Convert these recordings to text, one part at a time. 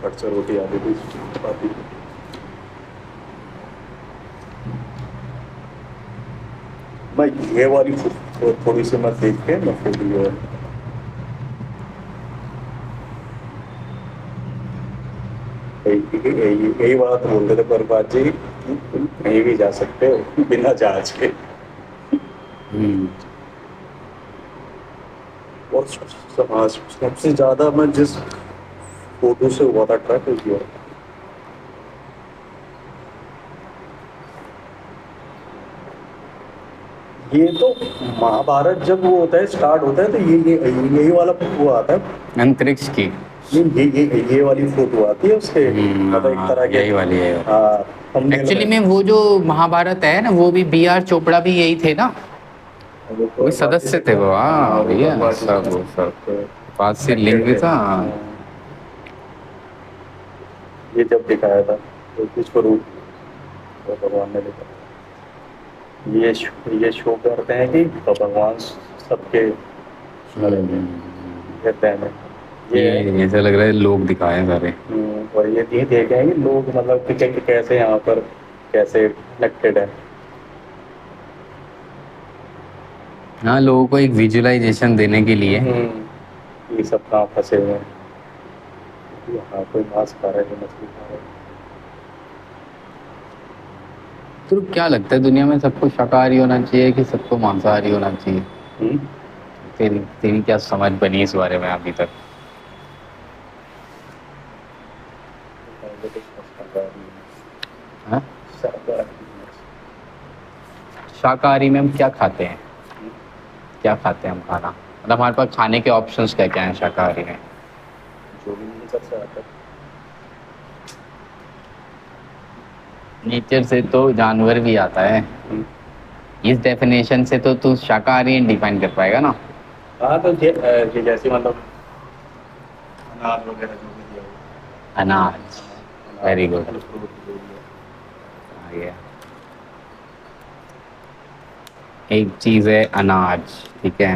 फट से रोटी आती थी चपाती। भाई ये वाली थोड़ी सी मत देख के मैं फोटो ये यही बात बोलते थे प्रभात जी, कहीं भी जा सकते हो बिना जहाज के। और सबसे ज्यादा मैं जिस फोटो से हुआ था ट्रैक किया, ये तो महाभारत जब वो होता है स्टार्ट होता है तो ये यही वाला वो आता है अंतरिक्ष की। ये वाली फोटो आती है उसके, मतलब एक तरह के यही वाली है। thumbnail एक्चुअली में वो जो महाभारत है ना, वो भी B.R. चोपड़ा भी यही थे ना, वो सदस्य थे वो। हाँ भैया, सब बात से लिंक भी था। ये जब दिखाया था तो कुछ रूप तो भगवान ने दिखाया, ये शो करते हैं कि तो भगवान सबके कहते हैं ये ऐसा लग रहा है लोग दिखाए सारे। और ये देखे हैं कि लोग मतलब कि कैसे यहाँ पर कैसे कनेक्टेड है। हाँ, लोगों को एक विजुअलाइजेशन देने के लिए। ये सब कहाँ फंसे हुए हैं, यहाँ कोई मांस खा रहा है, मछली खा रहा है। तो क्या लगता है दुनिया में सबको शाकाहारी होना चाहिए कि सबको मांसाहारी होना चाहिए? तेरी क्या समझ बनी इस बारे में अभी तक? हाँ? शाकाहारी में हम क्या खाते हैं? क्या खाते हैं हम खाना? मतलब हमारे पास खाने के ऑप्शंस क्या क्या हैं शाकाहारी में? जो भी नेचर से आता है। नेचर से तो जानवर भी आता है। इस डेफिनेशन से तो तू शाकाहारी डिफाइन कर पाएगा ना? हाँ तो ये जैसे मतलब अनाज वगैरह जो भी दिया हुआ। अनाज, वेरी गुड। एक चीज है अनाज, ठीक है,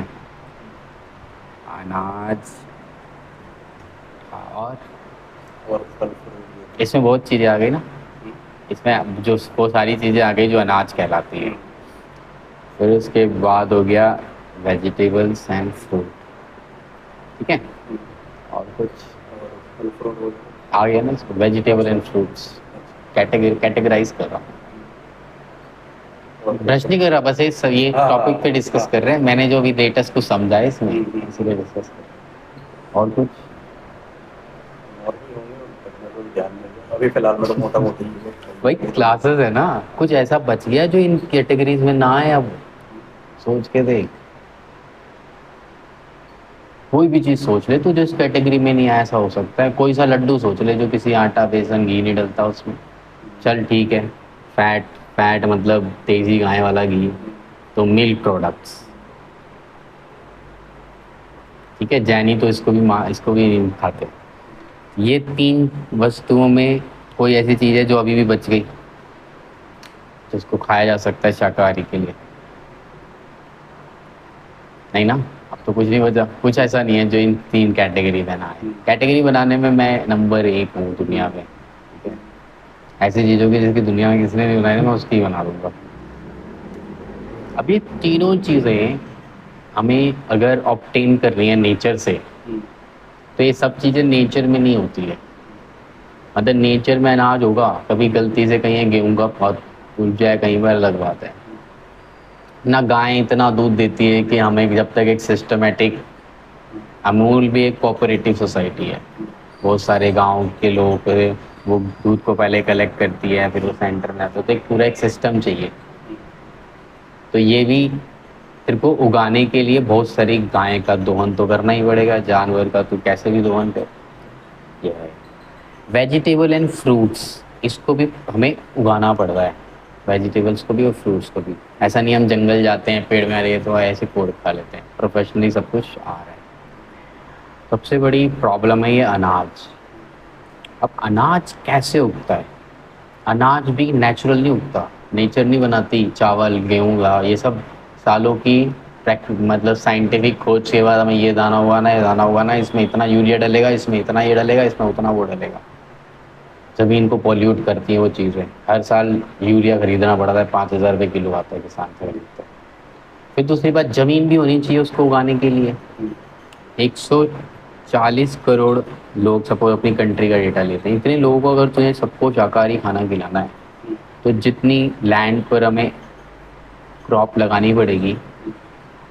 अनाज। और फल फ्रूट, इसमें बहुत चीजें आ गई ना, इसमें जो वो सारी चीजें आ गई जो अनाज कहलाती है। फिर उसके बाद हो गया वेजिटेबल्स एंड फ्रूट, ठीक है। और कुछ फल फ्रूट आ गया ना इसको, वेजिटेबल एंड फ्रूट्स कैटेगराइज कर रहा हूँ। ब्रश नहीं कर रहा, बस ये टॉपिक पे डिस्कस कर रहे हैं। मैंने जो भी लेटेस्ट कुछ समझा है इसमें, इसीलिए डिस्कस कर रहे हैं। और कुछ अभी फिलहाल में तो मोटा मोटी भाई क्लासेस है ना, कुछ ऐसा बच गया जो इन कैटेगरीज में ना है? अब सोच के देख, कोई भी चीज सोच ले तू जो इस कैटेगरी में नहीं आया, ऐसा हो सकता है। कोई सा लड्डू सोच ले जो किसी आटा बेसन घी नहीं डलता उसमें, चल ठीक है। फैट मतलब तेजी गाय वाला घी, तो मिल्क प्रोडक्ट्स, ठीक है। जैनी तो इसको भी नहीं खाते। ये 3 वस्तुओं में कोई ऐसी चीज़ है जो अभी भी बच गई जिसको खाया जा सकता है शाकाहारी के लिए? नहीं ना, अब तो कुछ नहीं बचा। कुछ ऐसा नहीं है जो इन 3 कैटेगरी में ना है। कैटेगरी बनाने में मैं नंबर 1 हूँ दुनिया में, ठीक है। ऐसी चीज़ों की जिसकी दुनिया में किसी ने नहीं बनाई, मैं उसकी बना दूंगा। अब ये तीनों चीज़ें हमें अगर ऑब्टेन कर रही हैं नेचर से, तो ये सब चीज़ें नेचर में नहीं होती है। मतलब नेचर में अनाज होगा, कभी गलती से कहीं गेहूं का पौध उग जाए कहीं पर, अलग बात है ना। गाय इतना दूध देती है कि हमें जब तक एक सिस्टमेटिक, अमूल भी एक कोऑपरेटिव सोसाइटी है, बहुत सारे गांव के लोग वो दूध को पहले कलेक्ट करती है, फिर वो सेंटर में आता है, तो एक पूरा एक सिस्टम चाहिए। तो ये भी तेरे को उगाने के लिए बहुत सारी गाय का दोहन तो करना ही पड़ेगा, जानवर का तू कैसे भी दोहन कर। ये है वेजिटेबल एंड फ्रूट्स, इसको भी हमें उगाना पड़ रहा है, वेजिटेबल्स को भी और फ्रूट्स को भी। ऐसा नहीं हम जंगल जाते हैं, पेड़ में आ रही है तो ऐसे कोड़ खा लेते हैं। प्रोफेशनली सब कुछ आ रहा है। सबसे बड़ी प्रॉब्लम है ये अनाज। अब अनाज कैसे उगता है? अनाज भी नेचुरल नहीं उगता, नेचर नहीं बनाती। चावल गेहूँ ये सब सालों की मतलब साइंटिफिक खोज के बाद हमें ये दाना हुआ ना, ये दाना हुआ ना, इसमें इतना यूरिया डलेगा, इसमें इतना ये डलेगा, इसमें उतना वो डलेगा। ज़मीन को पॉल्यूट करती है वो चीज़ें। हर साल यूरिया खरीदना पड़ता है, 5,000 रुपये किलो आता है, किसान से खरीदते हैं। फिर दूसरी बात, ज़मीन भी होनी चाहिए उसको उगाने के लिए। 140 करोड़ लोग सपोज अपनी कंट्री का डेटा लेते हैं, इतने लोगों को अगर तुझे सबको शाकाहारी खाना खिलाना है तो जितनी लैंड पर हमें क्रॉप लगानी पड़ेगी,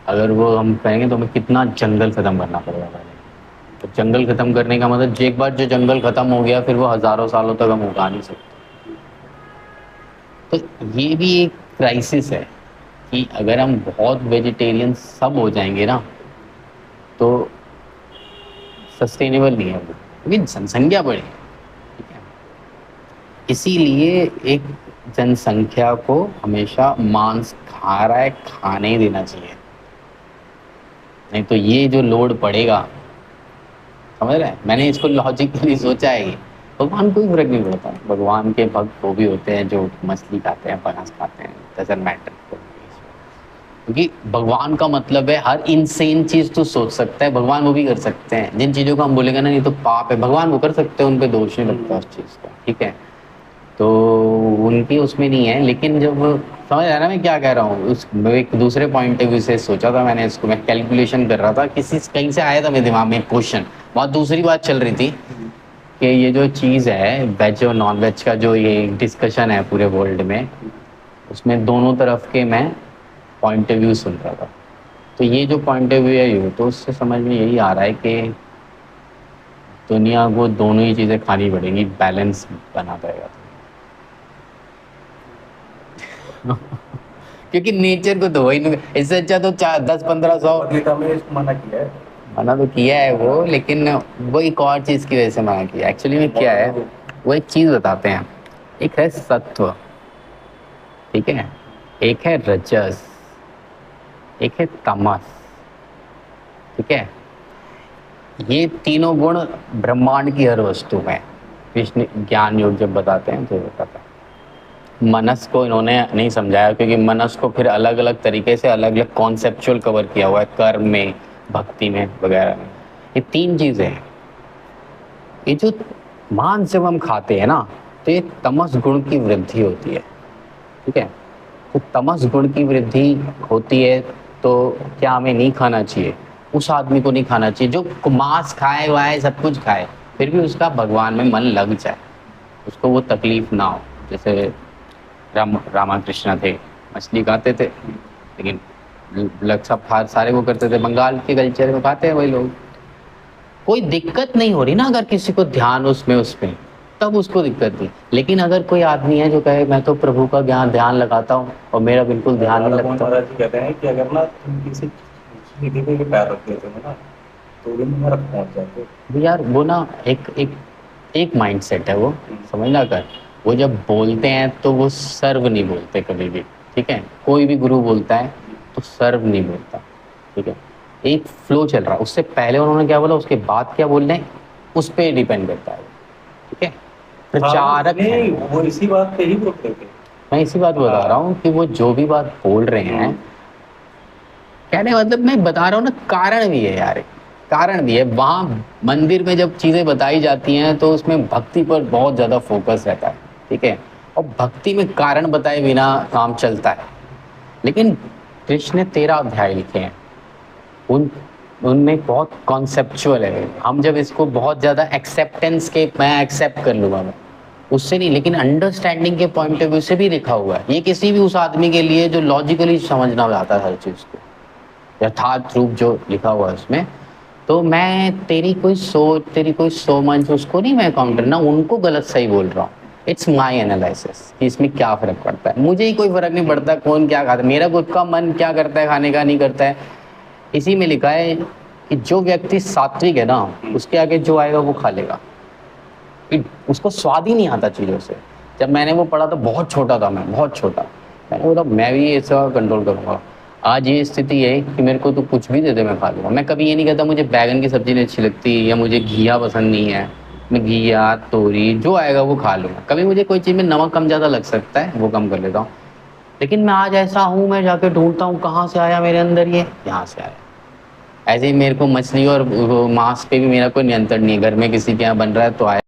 अगर वो हम कहेंगे तो हमें कितना जंगल ख़त्म करना पड़ेगा पहले। तो जंगल ख़त्म करने का मतलब एक बार जो जंगल ख़त्म हो गया फिर वो हज़ारों सालों तक हम उगा नहीं सकते। तो ये भी एक क्राइसिस है कि अगर हम बहुत वेजिटेरियन सब हो जाएंगे ना तो सस्टेनेबल नहीं है वो, क्योंकि जनसंख्या बढ़ी है, ठीक है। इसीलिए एक जनसंख्या को हमेशा मांस खा रहा है खाने ही देना चाहिए, नहीं तो ये जो लोड पड़ेगा, समझ रहे हैं, मैंने इसको लॉजिकली सोचा है। ये भगवान कोई फर्क नहीं पड़ता, भगवान के भक्त वो भी होते हैं जो मछली खाते हैं, पनास खाते हैं, डजंट मैटर। क्योंकि भगवान का मतलब है हर इनसेन चीज़ तो सोच सकता है, भगवान वो भी कर सकते हैं। जिन चीज़ों को हम बोलेंगे ना ये तो पाप है, भगवान वो कर सकते हैं, उन पे दोष नहीं लगता उस चीज़ का, ठीक है। तो उनकी उसमें नहीं है। लेकिन जब समझ आ रहा है मैं क्या कह रहा हूँ, उस एक दूसरे पॉइंट ऑफ व्यू से सोचा था मैंने इसको, मैं कैलकुलेशन कर रहा था, किसी कहीं से आया था मेरे दिमाग में एक क्वेश्चन, बहुत दूसरी बात चल रही थी कि ये जो चीज़ है वेज और नॉन वेज का जो ये डिस्कशन है पूरे वर्ल्ड में, उसमें दोनों तरफ के मैं पॉइंट ऑफ व्यू सुन रहा था। तो ये जो पॉइंट ऑफ व्यू है ये, तो उससे समझ में यही आ रहा है कि दुनिया को दोनों ही चीज़ें खानी पड़ेंगी, बैलेंस बना पाएगा। क्योंकि नेचर को तो वही नहीं, इससे अच्छा तो 10-15-100 गीता में इसको मना किया है। मना तो किया है वो, लेकिन वो एक और चीज़ की वजह से मना किया एक्चुअली में क्या है, वो एक चीज़ बताते हैं। एक है सत्व, ठीक है, एक है रजस, एक है तमस, ठीक है। ये तीनों गुण ब्रह्मांड की हर वस्तु में विष्णु ज्ञान योग जब बताते हैं तो बताता है। मनस को इन्होंने नहीं समझाया, क्योंकि मनस को फिर अलग अलग तरीके से अलग अलग कॉन्सेप्चुअल कवर किया हुआ है, कर्म में, भक्ति में वगैरह में। ये तीन चीज़ें हैं। ये जो मांस जब हम खाते हैं ना तो ये तमस गुण की वृद्धि होती है, ठीक है। तो तमस गुण की वृद्धि होती है तो क्या हमें नहीं खाना चाहिए? उस आदमी को नहीं खाना चाहिए जो मांस खाए वाए सब कुछ खाए फिर भी उसका भगवान में मन लग जाए, उसको वो तकलीफ ना हो। जैसे रामाकृष्ण थे, मछली खाते थे, लेकिन सब सारे वो करते थे, बंगाल के कल्चर में खाते हैं वही लोग, कोई दिक्कत नहीं हो रही ना अगर किसी को ध्यान उसमें तब उसको दिक्कत थी। लेकिन अगर कोई आदमी है जो कहे मैं तो प्रभु का ध्यान लगाता हूँ और मेरा बिल्कुल ध्यान नहीं लगता। महाराज जी कहते हैं कि अगर ना तुम किसी निधि में के पैर रख देते हो ना तो भी नरक पहुंच जाते हो। यार वो ना एक माइंडसेट है वो, समझना कर। वो जब बोलते हैं तो वो सर्व नहीं बोलते कभी भी, ठीक है। कोई भी गुरु बोलता है तो सर्व नहीं बोलता, ठीक है। एक फ्लो चल रहा है, उससे पहले उन्होंने क्या बोला उसके बाद क्या बोल रहे हैं उस पर डिपेंड करता है, ठीक है। प्रचारक नहीं, वो इसी बात पे ही बोलते थे। मैं इसी बात बता रहा हूँ कि वो जो भी बात बोल रहे हैं कहने मतलब मैं बता रहा हूँ ना, कारण भी है यार, कारण भी है। वहाँ मंदिर में जब चीज़ें बताई जाती हैं तो उसमें भक्ति पर बहुत ज़्यादा फोकस रहता है, ठीक है। और भक्ति में कारण बताए बिना काम चलता है। लेकिन कृष्ण ने 13 अध्याय लिखे हैं, उनमें बहुत कॉन्सेप्चुअल है। हम जब इसको बहुत ज़्यादा एक्सेप्टेंस के मैं एक्सेप्ट कर लूँगा मैं उससे नहीं, लेकिन अंडरस्टैंडिंग के पॉइंट ऑफ व्यू से भी लिखा हुआ है। ये किसी भी उस आदमी के लिए जो लॉजिकली समझना चाहता है हर चीज़ को, यथार्थ रूप जो लिखा हुआ है उसमें। तो मैं तेरी कोई सोच उसको नहीं मैं काउंटर ना उनको गलत सही बोल रहा हूँ। इट्स माई एनालिसिस कि इसमें क्या फ़र्क पड़ता है। मुझे ही कोई फ़र्क नहीं पड़ता कौन क्या खाता है, मेरा खुद का मन क्या करता है खाने का नहीं करता है। इसी में लिखा है कि जो व्यक्ति सात्विक है ना उसके आगे जो आएगा वो खा लेगा, उसको स्वाद ही नहीं आता चीज़ों से। जब मैंने वो पढ़ा तो बहुत छोटा था मैं, बहुत छोटा, मैंने बोला मैं भी ऐसा कंट्रोल करूँगा। आज ये स्थिति है कि मेरे को तो कुछ भी दे दे मैं खा लूँगा। मैं कभी ये नहीं कहता मुझे बैगन की सब्ज़ी नहीं अच्छी लगती या मुझे घिया पसंद नहीं है, मैं घिया तोरी जो आएगा वो खा लूँगा। कभी मुझे कोई चीज़ में नमक कम ज़्यादा लग सकता है वो कम कर लेता हूँ, लेकिन मैं आज ऐसा हूँ, मैं जाके ढूंढता हूँ कहाँ से आया मेरे अंदर ये, यहाँ से आया। ऐसे ही मेरे को मछली और वो मांस पे भी मेरा कोई नियंत्रण नहीं है। घर में किसी के यहाँ बन रहा है तो आया।